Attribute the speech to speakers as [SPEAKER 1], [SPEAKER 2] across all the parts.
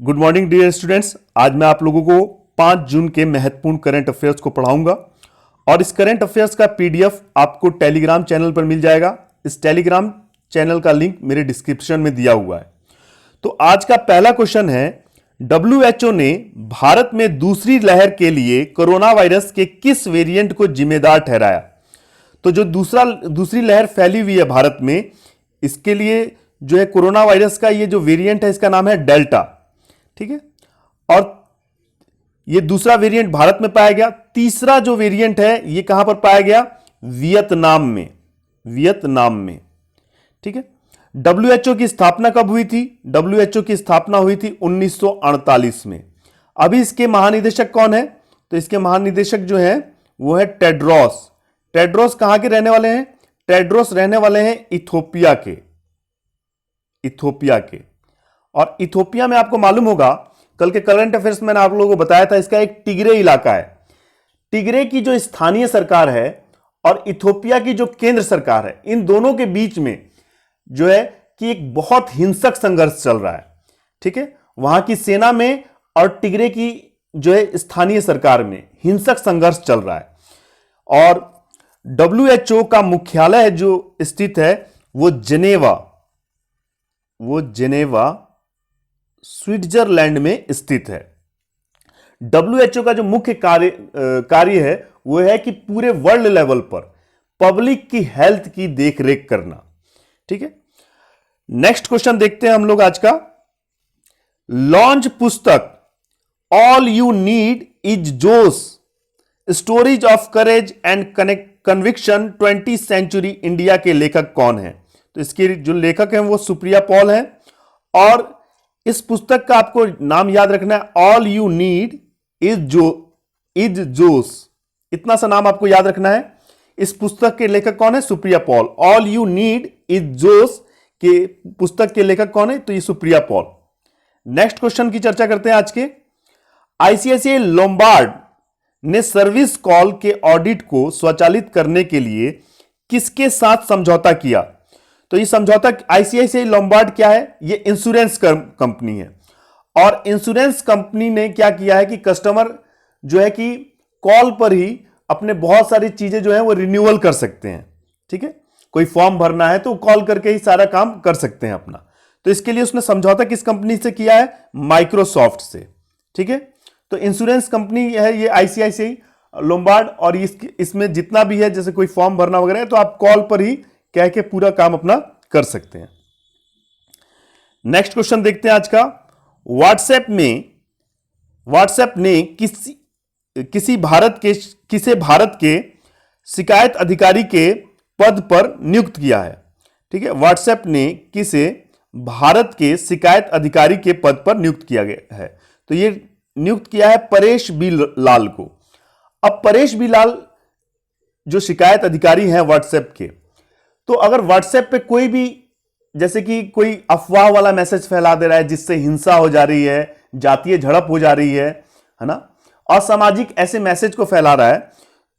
[SPEAKER 1] Good morning dear students. आज मैं आप लोगों को 5 जून के महत्वपूर्ण करंट अफेयर्स को पढ़ाऊंगा और इस करंट अफेयर्स का पीडीएफ आपको टेलीग्राम चैनल पर मिल जाएगा। इस टेलीग्राम चैनल का लिंक मेरे डिस्क्रिप्शन में दिया हुआ है। तो आज का पहला क्वेश्चन है, WHO ने भारत में दूसरी लहर के लिए कोरोना वायरस के किस वेरिएंट को जिम्मेदार ठहराया? तो जो दूसरी लहर फैली हुई है भारत में, इसके लिए जो है कोरोना वायरस का ये जो वेरिएंट है इसका नाम है डेल्टा। ठीक है, और ये दूसरा वेरिएंट भारत में पाया गया। तीसरा जो वेरिएंट है ये कहां पर पाया गया? वियतनाम में। वियतनाम में। ठीक है। WHO की स्थापना कब हुई थी? WHO की स्थापना हुई थी 1948 में। अभी इसके महानिदेशक कौन है? तो इसके महानिदेशक जो है वो है टेड्रोस। टेड्रोस कहां के रहने वाले हैं? टेड्रोस रहने वाले हैं इथोपिया के। इथोपिया के। और इथोपिया में आपको मालूम होगा, कल के करंट अफेयर्स में मैंने आप लोगों को बताया था, इसका एक टिग्रे इलाका है। टिग्रे की जो स्थानीय सरकार है और इथोपिया की जो केंद्र सरकार है, इन दोनों के बीच में जो है कि एक बहुत हिंसक संघर्ष चल रहा है। ठीक है, वहां की सेना में और टिग्रे की जो है स्थानीय सरकार में हिंसक संघर्ष चल रहा है। और WHO का मुख्यालय जो स्थित है वो जेनेवा स्विट्जरलैंड में स्थित है। WHO का जो मुख्य कार्य है वो है कि पूरे वर्ल्ड लेवल पर पब्लिक की हेल्थ की देखरेख करना। ठीक है, नेक्स्ट क्वेश्चन देखते हैं हम लोग आज का। लॉन्च पुस्तक all you need is Josh, stories of courage and conviction 20th century India के लेखक कौन है? तो इसके जो लेखक हैं वो सुप्रिया पॉल हैं। और इस पुस्तक का आपको नाम याद रखना है, ऑल यू नीड इज जोश। इतना सा नाम आपको याद रखना है। इस पुस्तक के लेखक कौन है? Supriya Paul. All you need is जोश के पुस्तक के लेखक कौन है? तो ये सुप्रिया पॉल। नेक्स्ट क्वेश्चन की चर्चा करते हैं आज के। ICICI लोम्बार्ड ने सर्विस कॉल के ऑडिट को स्वचालित करने के लिए किसके साथ समझौता किया? तो ये समझौता ICICI लोम्बार्ड क्या है? ये इंश्योरेंस कंपनी है। और इंश्योरेंस कंपनी ने क्या किया है कि कस्टमर जो है कि कॉल पर ही अपने बहुत सारी चीजें जो है वो रिन्यूअल कर सकते हैं। ठीक है, कोई फॉर्म भरना है तो कॉल करके ही सारा काम कर सकते हैं अपना। तो इसके लिए उसने समझौता किस कंपनी से किया है? माइक्रोसॉफ्ट से। ठीक है, तो इंश्योरेंस कंपनी है ये ICICI लोम्बार्ड। और इसमें जितना भी है, जैसे कोई फॉर्म भरना वगैरह है, तो आप कॉल पर ही कह के पूरा काम अपना कर सकते हैं। नेक्स्ट क्वेश्चन देखते हैं आज का। व्हाट्सएप ने किसे भारत के शिकायत अधिकारी के पद पर नियुक्त किया है? ठीक है, व्हाट्सएप ने किसे भारत के शिकायत अधिकारी के पद पर नियुक्त किया गया है? तो ये नियुक्त किया है परेश बी लाल को। अब परेश बी लाल जो शिकायत अधिकारी हैं व्हाट्सएप के, तो अगर व्हाट्सएप पे कोई भी, जैसे कि कोई अफवाह वाला मैसेज फैला दे रहा है जिससे हिंसा हो जा रही है, जातीय झड़प हो जा रही है ना, असामाजिक ऐसे मैसेज को फैला रहा है,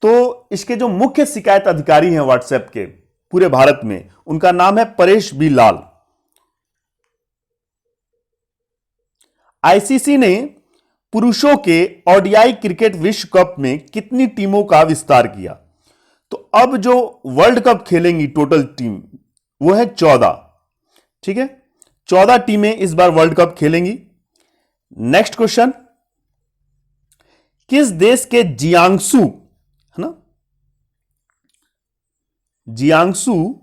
[SPEAKER 1] तो इसके जो मुख्य शिकायत अधिकारी हैं व्हाट्सएप के पूरे भारत में, उनका नाम है परेश बी लाल। ICC ने पुरुषों के ODI क्रिकेट विश्व कप में कितनी टीमों का विस्तार किया? तो अब जो वर्ल्ड कप खेलेंगी टोटल टीम वो है 14। ठीक है, 14 टीमें इस बार वर्ल्ड कप खेलेंगी। नेक्स्ट क्वेश्चन, किस देश के जियांगसू, है ना, जियांगसू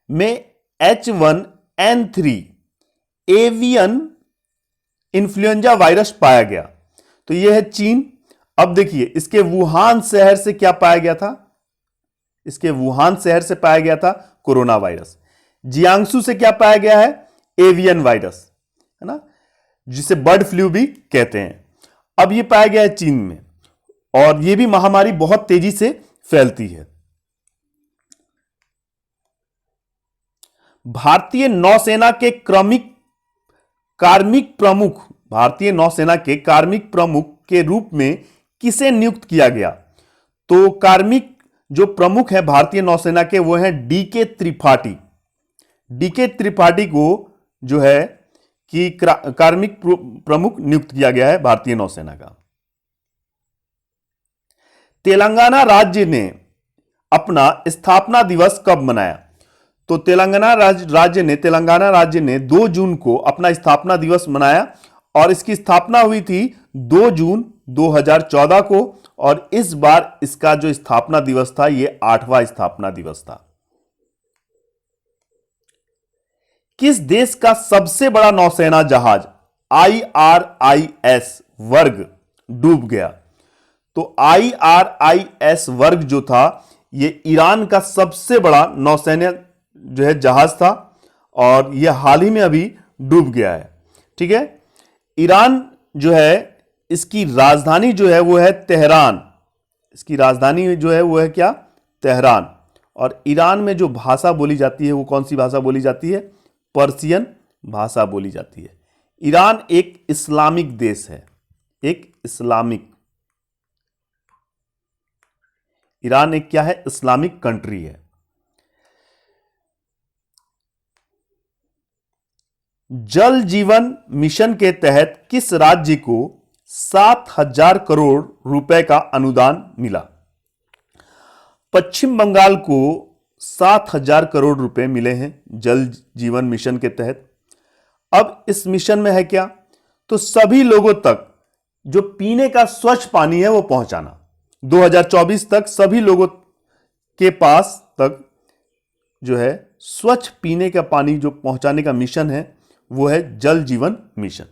[SPEAKER 1] में H1N3 एवियन इन्फ्लुएंजा वायरस पाया गया? तो यह है चीन। अब देखिए, इसके वुहान शहर से क्या पाया गया था? इसके वुहान शहर से पाया गया था कोरोना वायरस। जियांगसू से क्या पाया गया है? एवियन वायरस, है ना, जिसे बर्ड फ्लू भी कहते हैं। अब यह पाया गया है चीन में, और यह भी महामारी बहुत तेजी से फैलती है। भारतीय नौसेना के कार्मिक प्रमुख के रूप में किसे नियुक्त किया गया? तो कार्मिक जो प्रमुख है भारतीय नौसेना के वो हैं DK त्रिपाठी। DK त्रिपाठी को जो है की कार्मिक प्रमुख नियुक्त किया गया है भारतीय नौसेना का। तेलंगाना राज्य ने अपना स्थापना दिवस कब मनाया? तो तेलंगाना राज्य ने 2 जून को अपना स्थापना दिवस मनाया और इसकी स्थापना हुई थी 2 जून 2014 को, और इस बार इसका जो स्थापना दिवस था यह 8वां स्थापना दिवस था। किस देश का सबसे बड़ा नौसेना जहाज IRIS वर्ग डूब गया? तो IRIS वर्ग जो था यह ईरान का सबसे बड़ा नौसेना जो है जहाज था, और यह हाल ही में अभी डूब गया है। ठीक है, ईरान जो है इसकी राजधानी जो है वो है तेहरान। इसकी राजधानी जो है वो है क्या? तेहरान। और ईरान में जो भाषा बोली जाती है वो कौन सी भाषा बोली जाती है? पर्शियन भाषा बोली जाती है। ईरान एक इस्लामिक देश है, ईरान एक क्या है? इस्लामिक कंट्री है। जल जीवन मिशन के तहत किस राज्य को 7,000 करोड़ रुपए का अनुदान मिला? पश्चिम बंगाल को 7,000 करोड़ रुपए मिले हैं जल जीवन मिशन के तहत। अब इस मिशन में है क्या? तो सभी लोगों तक जो पीने का स्वच्छ पानी है वो पहुंचाना। 2024 तक सभी लोगों के पास तक जो है स्वच्छ पीने का पानी जो पहुंचाने का मिशन है वो है जल जीवन मिशन।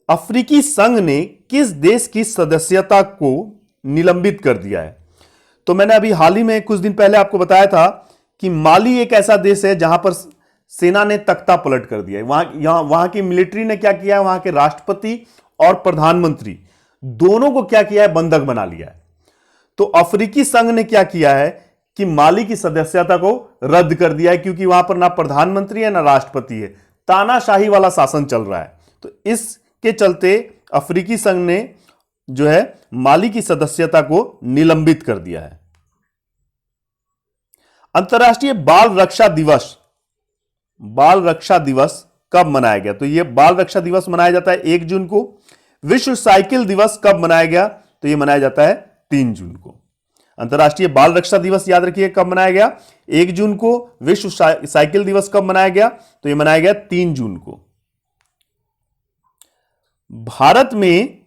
[SPEAKER 1] अफ्रीकी संघ ने किस देश की सदस्यता को निलंबित कर दिया है? तो मैंने अभी हाल ही में कुछ दिन पहले आपको बताया था कि माली एक ऐसा देश है जहां पर सेना ने तख्ता पलट कर दिया है। वहां की मिलिट्री ने क्या किया है? वहां के राष्ट्रपति और प्रधानमंत्री दोनों को क्या किया है? बंधक बना लिया है। तो अफ्रीकी संघ ने क्या किया है कि माली की सदस्यता को रद्द कर दिया है, क्योंकि वहां पर ना प्रधानमंत्री है ना राष्ट्रपति है, तानाशाही वाला शासन चल रहा है। तो इसके चलते अफ्रीकी संघ ने जो है माली की सदस्यता को निलंबित कर दिया है। अंतर्राष्ट्रीय बाल रक्षा दिवस कब मनाया गया? तो यह बाल रक्षा दिवस मनाया जाता है 1 जून को। विश्व साइकिल दिवस कब मनाया गया? तो यह मनाया जाता है 3 जून को। अंतर्राष्ट्रीय बाल रक्षा दिवस याद रखिए कब मनाया गया? 1 जून को। विश्व साइकिल दिवस कब मनाया गया? तो यह मनाया गया 3 जून को। भारत में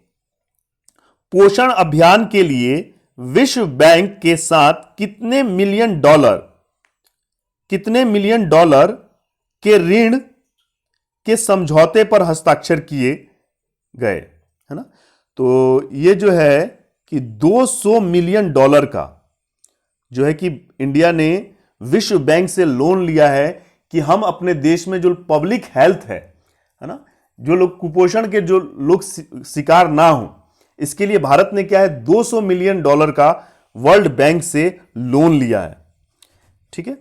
[SPEAKER 1] पोषण अभियान के लिए विश्व बैंक के साथ कितने मिलियन डॉलर के ऋण के समझौते पर हस्ताक्षर किए गए, है ना? तो ये जो है कि 200 मिलियन डॉलर का जो है कि इंडिया ने विश्व बैंक से लोन लिया है कि हम अपने देश में जो पब्लिक हेल्थ है ना, जो लोग कुपोषण के जो लोग शिकार ना हो, इसके लिए भारत ने क्या है 200 मिलियन डॉलर का वर्ल्ड बैंक से लोन लिया है। ठीक है,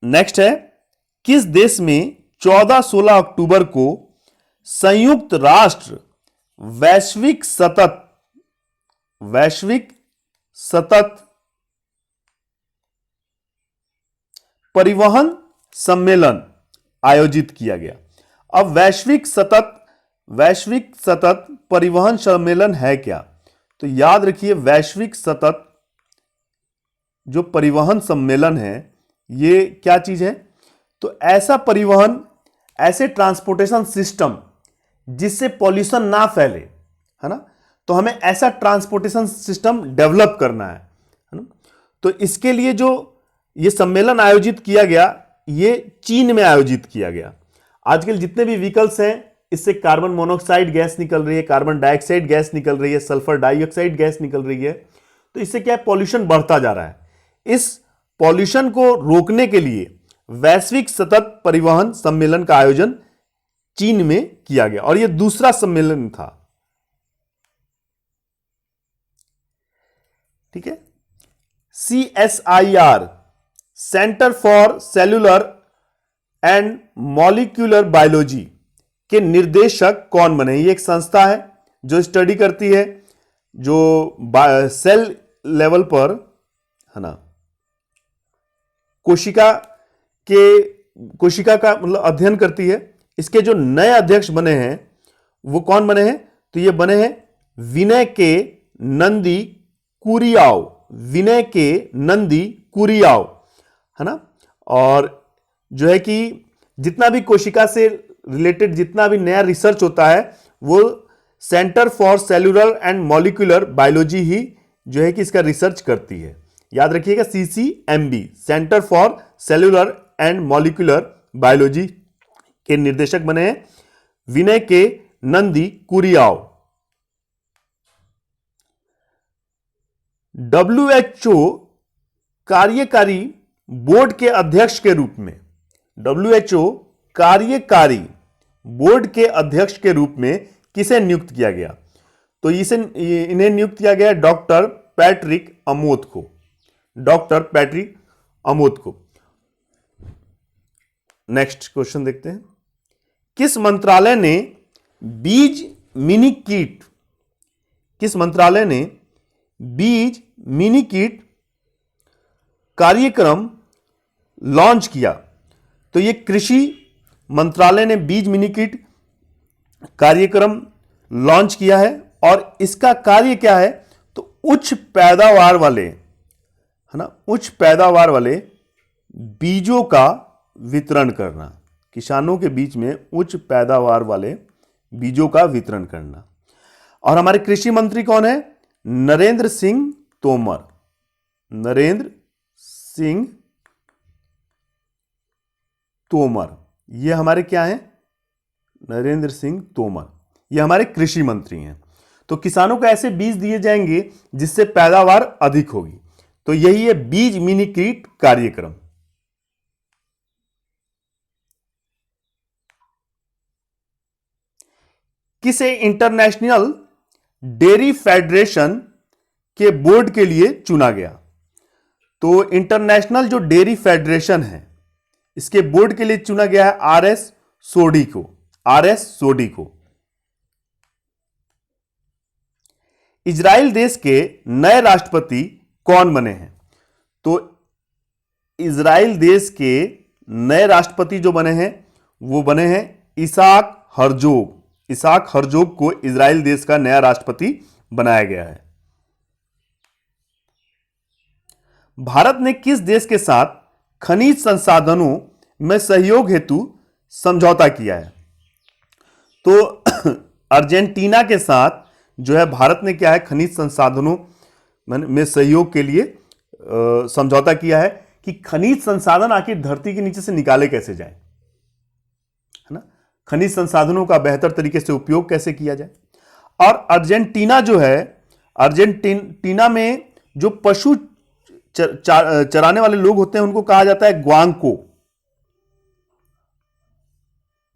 [SPEAKER 1] नेक्स्ट है, किस देश में 14-16 अक्टूबर को संयुक्त राष्ट्र वैश्विक सतत परिवहन सम्मेलन आयोजित किया गया? अब वैश्विक सतत परिवहन सम्मेलन है क्या? तो याद रखिए वैश्विक सतत जो परिवहन सम्मेलन है ये क्या चीज है? तो ऐसा परिवहन, ऐसे ट्रांसपोर्टेशन सिस्टम जिससे पॉल्यूशन ना फैले, है ना, तो हमें ऐसा ट्रांसपोर्टेशन सिस्टम डेवलप करना है ना। तो इसके लिए जो ये सम्मेलन आयोजित किया गया ये चीन में आयोजित किया गया। आजकल जितने भी व्हीकल्स हैं इससे कार्बन मोनोऑक्साइड गैस निकल रही है, कार्बन डाइऑक्साइड गैस निकल रही है, सल्फर डाइऑक्साइड गैस निकल रही है। तो इससे क्या है, पॉल्यूशन बढ़ता जा रहा है। इस पॉल्यूशन को रोकने के लिए वैश्विक सतत परिवहन सम्मेलन का आयोजन चीन में किया गया और यह दूसरा सम्मेलन था। ठीक है, CSIR centre for cellular and molecular biology के निर्देशक कौन बने? ये एक संस्था है जो स्टडी करती है जो सेल लेवल पर, है ना, कोशिका का मतलब अध्ययन करती है। इसके जो नए अध्यक्ष बने हैं वो कौन बने हैं? तो ये बने हैं विनय के नंदी कुरियाओ, विनय के नंदी कुरियाओ, है ना। और जो है कि जितना भी कोशिका से रिलेटेड जितना भी नया रिसर्च होता है वो centre for cellular and molecular biology ही जो है कि इसका रिसर्च करती है। याद रखिएगा, CCMB, centre for cellular and molecular biology के निर्देशक बने हैं विनय के नंदी कुरियाओ। WHO कार्यकारी बोर्ड के अध्यक्ष के रूप में, WHO कार्यकारी बोर्ड के अध्यक्ष के रूप में किसे नियुक्त किया गया? तो इन्हें नियुक्त किया गया डॉक्टर पैट्रिक अमोत को, डॉक्टर पैट्रिक अमोत को। नेक्स्ट क्वेश्चन देखते हैं। किस मंत्रालय ने बीज मिनी किट, किस मंत्रालय ने बीज मिनी किट कार्यक्रम लॉन्च किया? तो यह कृषि मंत्रालय ने बीज मिनी किट कार्यक्रम लॉन्च किया है। और इसका कार्य क्या है? तो उच्च पैदावार वाले, है ना, उच्च पैदावार वाले बीजों का वितरण करना, किसानों के बीच में उच्च पैदावार वाले बीजों का वितरण करना। और हमारे कृषि मंत्री कौन है? नरेंद्र सिंह तोमर, नरेंद्र सिंह तोमर, ये हमारे क्या हैं? नरेंद्र सिंह तोमर, ये हमारे कृषि मंत्री हैं। तो किसानों को ऐसे बीज दिए जाएंगे जिससे पैदावार अधिक होगी। तो यही है बीज मिनी किट कार्यक्रम। किसे इंटरनेशनल डेयरी फेडरेशन के बोर्ड के लिए चुना गया? तो इंटरनेशनल जो डेयरी फेडरेशन है इसके बोर्ड के लिए चुना गया है RS सोडी को, RS सोडी को। इजराइल देश के नए राष्ट्रपति कौन बने हैं? तो इजराइल देश के नए राष्ट्रपति जो बने हैं वो बने हैं इसाक हर्जोग। इसाक हर्जोग को इजराइल देश का नया राष्ट्रपति बनाया गया है। भारत ने किस देश के साथ खनिज संसाधनों में सहयोग हेतु समझौता किया है? तो अर्जेंटीना के साथ जो है भारत ने क्या है, खनिज संसाधनों में सहयोग के लिए समझौता किया है कि खनिज संसाधन आखिर धरती के नीचे से निकाले कैसे जाए, है ना, खनिज संसाधनों का बेहतर तरीके से उपयोग कैसे किया जाए। और अर्जेंटीना जो है, अर्जेंटीना में जो पशु चराने वाले लोग होते हैं उनको कहा जाता है ग्वांको।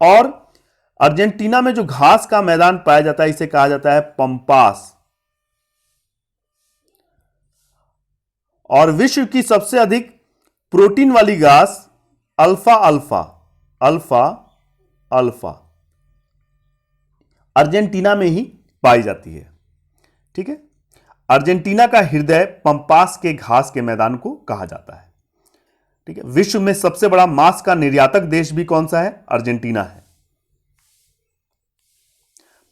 [SPEAKER 1] और अर्जेंटीना में जो घास का मैदान पाया जाता है इसे कहा जाता है पंपास। और विश्व की सबसे अधिक प्रोटीन वाली घास alpha alpha alpha alpha Argentina में ही पाई जाती है। ठीक है, अर्जेंटीना का हृदय पंपास के घास के मैदान को कहा जाता है। ठीक है, विश्व में सबसे बड़ा मांस का निर्यातक देश भी कौन सा है? अर्जेंटीना है।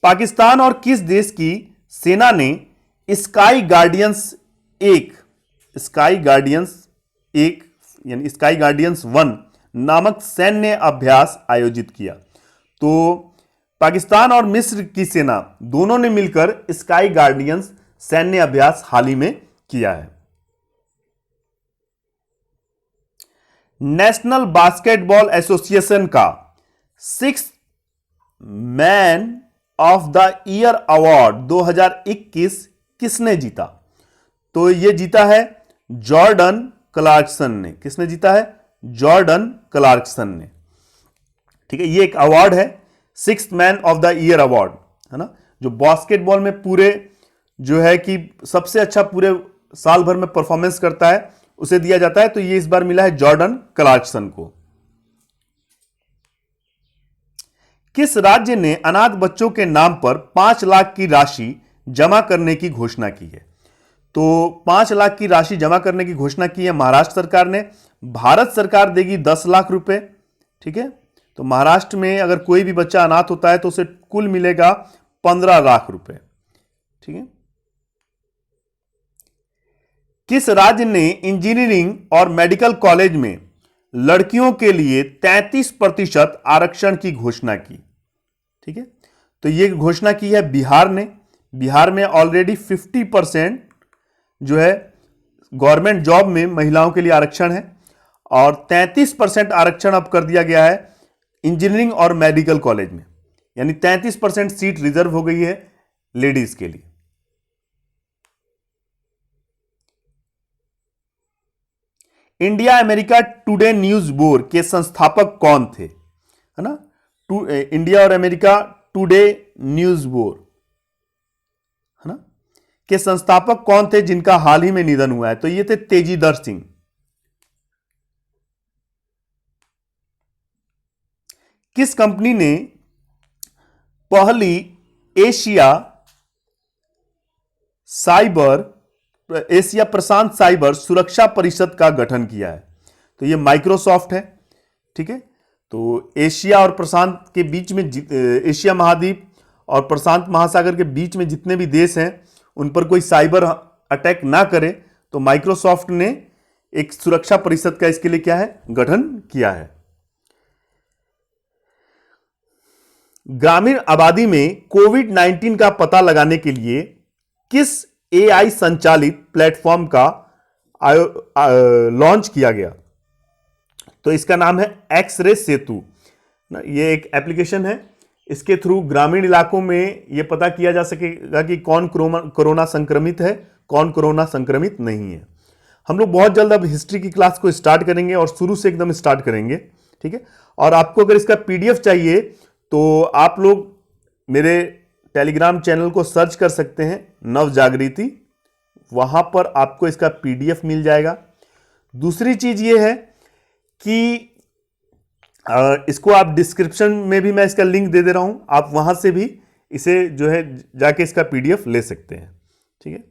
[SPEAKER 1] पाकिस्तान और किस देश की सेना ने स्काई गार्डियंस 1 यानी स्काई गार्डियंस 1 नामक सैन्य अभ्यास आयोजित किया? तो पाकिस्तान और मिस्र की सेना दोनों ने मिलकर स्काई गार्डियंस सैन्य अभ्यास हाल ही में किया है। नेशनल बास्केटबॉल एसोसिएशन का 6th man of the year award 2021 किसने जीता? तो यह जीता है जॉर्डन क्लार्कसन ने। किसने जीता है? जॉर्डन क्लार्कसन ने। ठीक है, ये एक अवार्ड है 6th man of the year award, है ना, जो बास्केटबॉल में पूरे जो है कि सबसे अच्छा पूरे साल भर में परफॉर्मेंस करता है उसे दिया जाता है। तो ये इस बार मिला है जॉर्डन क्लार्कसन को। किस राज्य ने अनाथ बच्चों के नाम पर 5 लाख की राशि जमा करने की घोषणा की है? तो 5 लाख की राशि जमा करने की घोषणा की है महाराष्ट्र सरकार ने। भारत सरकार देगी 10 लाख रुपए। ठीक है, तो महाराष्ट्र में अगर कोई भी बच्चा अनाथ होता है तो उसे कुल मिलेगा 15 लाख रुपए। ठीक है, किस राज्य ने इंजीनियरिंग और मेडिकल कॉलेज में लड़कियों के लिए 33% आरक्षण की घोषणा की? ठीक है, तो यह घोषणा की है बिहार ने। बिहार में ऑलरेडी 50% जो है गवर्नमेंट जॉब में महिलाओं के लिए आरक्षण है और 33% आरक्षण अब कर दिया गया है इंजीनियरिंग और मेडिकल कॉलेज में, यानी 33% सीट रिजर्व हो गई है लेडीज के लिए। India America today news board के संस्थापक कौन थे? है ना, इंडिया और अमेरिका टुडे न्यूज बोर्ड, है ना, के संस्थापक कौन थे जिनका हाल ही में निधन हुआ है? तो ये थे तेजीदर सिंह। किस कंपनी ने पहली एशिया प्रशांत साइबर सुरक्षा परिषद का गठन किया है? तो ये माइक्रोसॉफ्ट है। ठीक है, तो एशिया और प्रशांत के बीच में एशिया महाद्वीप और प्रशांत महासागर के बीच में जितने भी देश हैं उन पर कोई साइबर अटैक ना करे, तो माइक्रोसॉफ्ट ने एक सुरक्षा परिषद का इसके लिए क्या है, गठन किया है। ग्रामीण आबादी में कोविड-19 का पता लगाने के लिए किस एआई संचालित प्लेटफॉर्म का लॉन्च किया गया? तो इसका नाम है एक्सरे सेतु। ये एक एप्लीकेशन है, इसके थ्रू ग्रामीण इलाकों में यह पता किया जा सकेगा कि कौन कोरोना संक्रमित है, कौन कोरोना संक्रमित नहीं है। हम लोग बहुत जल्द अब हिस्ट्री की क्लास को स्टार्ट करेंगे और शुरू से एकदम स्टार्ट करेंगे। ठीक है, और आपको अगर इसका पीडीएफ चाहिए तो आप लोग मेरे टेलीग्राम चैनल को सर्च कर सकते हैं, नव जागृति, वहां पर आपको इसका पीडीएफ मिल जाएगा। दूसरी चीज ये है कि इसको आप डिस्क्रिप्शन में भी मैं इसका लिंक दे दे रहा हूं, आप वहां से भी इसे जो है जाके इसका पीडीएफ ले सकते हैं। ठीक है,